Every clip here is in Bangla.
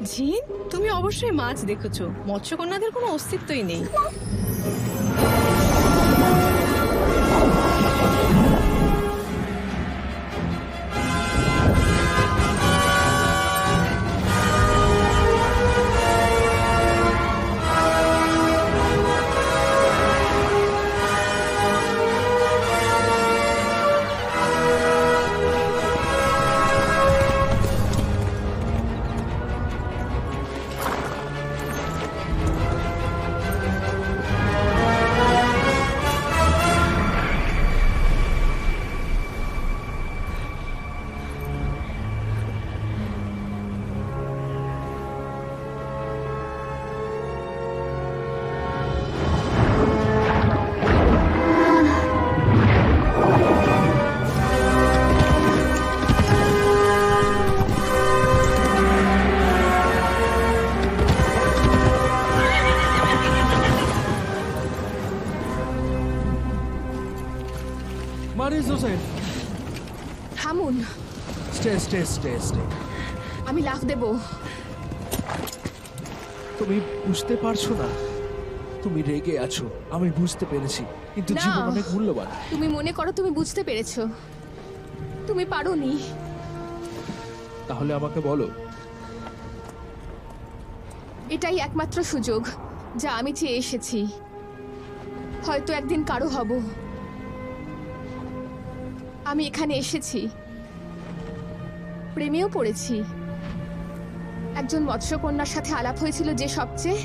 জিন, তুমি অবশ্যই মাছ দেখেছো। মৎস্যকন্যাদের কোনো অস্তিত্বই নেই। থামুন। আমি লাফ দেব। তুমি বুঝতে পারছো না, তুমি রেগে আছো, আমি বুঝতে পেরেছি, কিন্তু জীবন অনেক মূল্যবান। তুমি মনে করো তুমি বুঝতে পেরেছো, তুমি পারোনি। তাহলে আমাকে বলো। এটাই একমাত্র সুযোগ যা আমি চেয়ে এসেছি। হয়তো একদিন কারো হব। আমি এখানে এসেছি, প্রেমেও পড়েছি। একজন মৎস্যকন্যার সাথে আলাপ হয়েছিল যে সবচেয়ে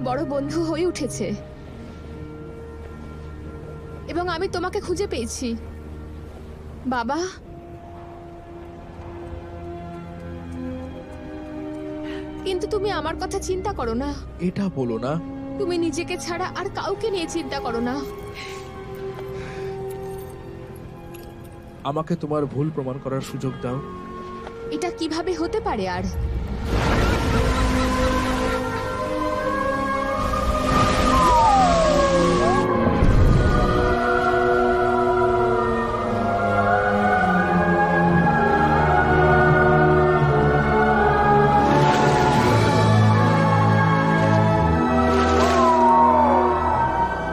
বড় বন্ধু হয়ে উঠেছে, এবং আমি তোমাকে খুঁজে পেয়েছি বাবা। কিন্তু তুমি আমার কথা চিন্তা করো না। এটা বলো না। তুমি নিজেকে ছাড়া আর কাউকে নিয়ে চিন্তা করো না। আমাকে তোমার ভুল প্রমাণ করার সুযোগ দাও। এটা কিভাবে হতে পারে? আর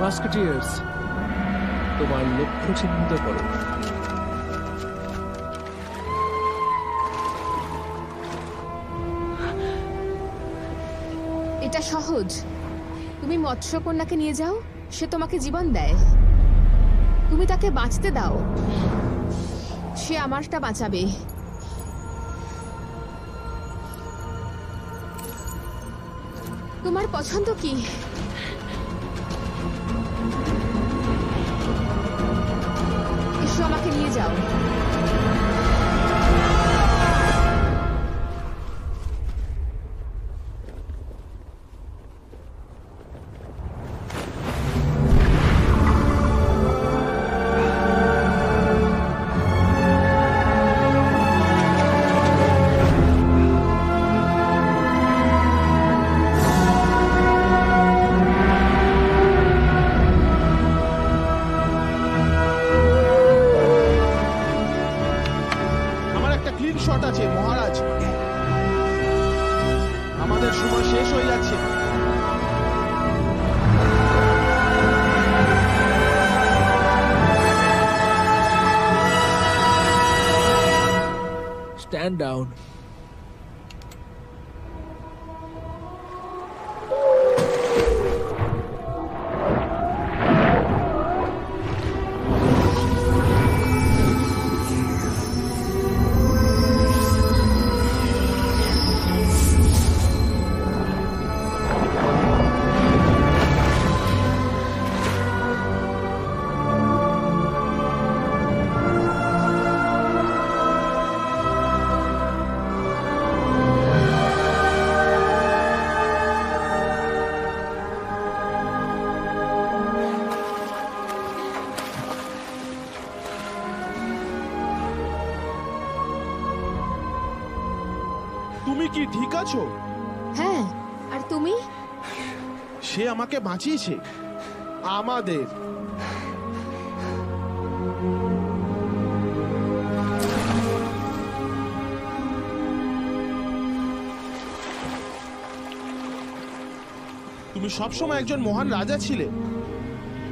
মাস্কেটিয়ার্স, তোমার লক্ষ্য চিহ্নিত করো। এটা সহজ। তুমি মৎস্যকন্যাকে নিয়ে যাও, সে তোমাকে জীবন দেয়। তুমি তাকে বাঁচতে দাও, সে আমারটা বাঁচাবে। তোমার পছন্দ কি? এসো, আমাকে নিয়ে যাও। Stand down. তুমি কি ঠিক আছো? হ্যাঁ, আর তুমি? সে আমাকে বাঁচিয়েছে, আমাদের। তুমি সবসময় একজন মহান রাজা ছিলে,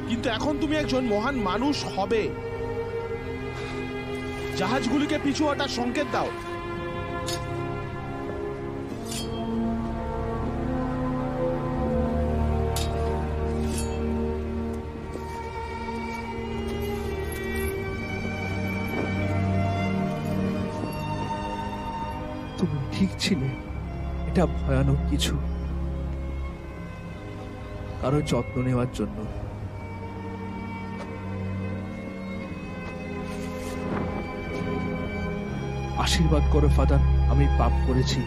কিন্তু এখন তুমি একজন মহান মানুষ হবে। জাহাজগুলিকে পিছু হটার সংকেত দাও। তুমি ঠিক ছিলে, এটা ভয়ানক কিছু। কারো যত্ন নেওয়ার জন্য। আশীর্বাদ করো ফাদার, আমি পাপ করেছি।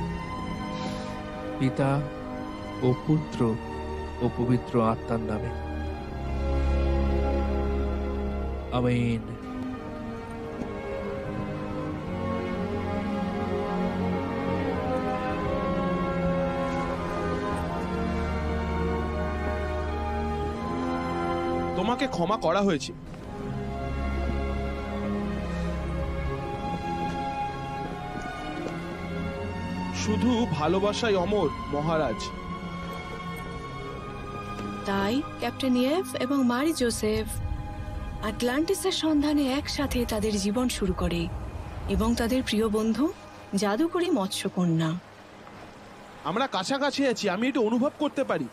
পিতা ও পুত্র ও পবিত্র আত্মার নামে, আমিন। তোমাকে ক্ষমা করা হয়েছে। শুধু ভালোবাসাই অমর, মহারাজ। তাই ক্যাপ্টেন ইয়েভ এবং মারি জোসেফ আটলান্টিসের সন্ধানে একসাথে তাদের জীবন শুরু করে, এবং তাদের প্রিয় বন্ধু জাদুকরী মৎস্যকন্যা। আমরা কাছাকাছি আছি, আমি এটা অনুভব করতে পারি।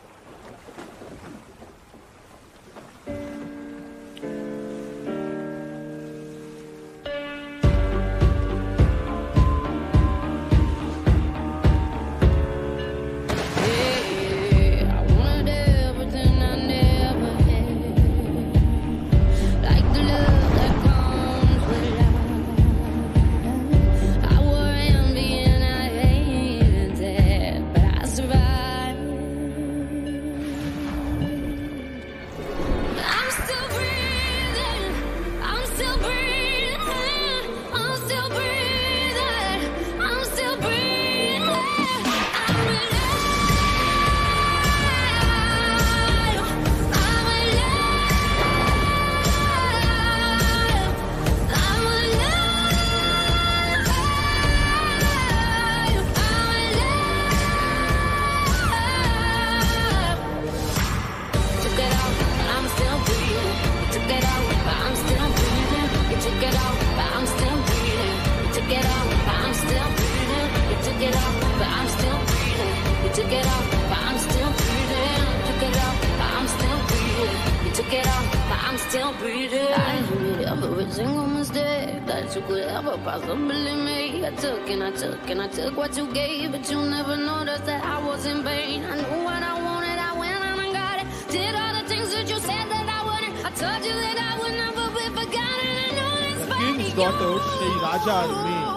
You could ever possibly make. I took what you gave, but you never noticed that I was in vain. I knew what I wanted, I went out and got it. Did all the things that you said that I wouldn't. I told you that I would never be forgotten. I know it's funny. King's daughter, সেই রাজার মেয়ে।